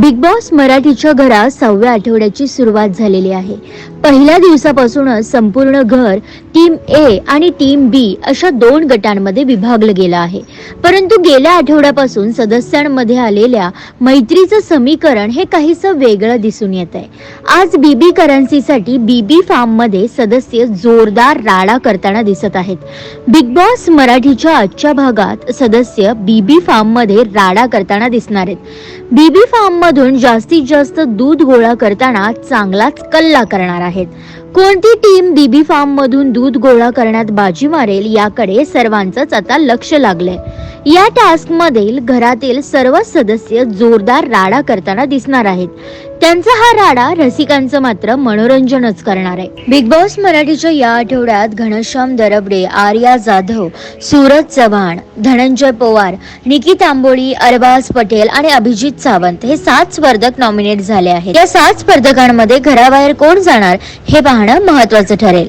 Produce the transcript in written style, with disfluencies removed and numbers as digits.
Big boss मराठीच्या घरात 6व्या आठवड्याची सुरुवात झालेली आहे. पहिल्या दिवसापासूनच संपूर्ण घर टीम ए आणि टीम बी अशा दोन गटांमध्ये विभागलं गेलं आहे. परंतु गेल्या आठवड्यापासून सदस्यांमध्ये आलेल्या मैत्रीचं समीकरण हे काहीसं वेगळं दिसून येत आहे. आज बीबी करन्सीसाठी बीबी फार्म मध्ये सदस्य जोरदार राडा करताना दिसत आहेत. बिग बॉस मराठीच्या आजच्या भागात सदस्य बीबी फार्म मध्ये राडा करताना दिसणार आहेत. बीबी फार्म मधून जास्तीत जास्त दूध गोळा करताना चांगलाच कल्ला करणार आहेत. कोणती टीम बीबी फार्म मधून दूध गोळा करण्यात बाजी मारेल याकडे सर्वांचंच आता लक्ष लागलंय. या टास्क मधील घरातील सर्व सदस्य जोरदार राडा करताना दिसणार आहेत. त्यांचा हा राडा रसिकांचं मात्र मनोरंजनच करणार आहे. बिग बॉस मराठीच्या या आठवड्यात घनश्याम दरबडे, आर्या जाधव, सूरज चव्हाण, धनंजय पवार, निकी तांबोळी, अरबाज पटेल आणि अभिजित सावंत हे 7 स्पर्धक नॉमिनेट झाले आहेत. या 7 स्पर्धकांमध्ये घराबाहेर कोण जाणार हे पाहणं महत्त्वाचं ठरेल.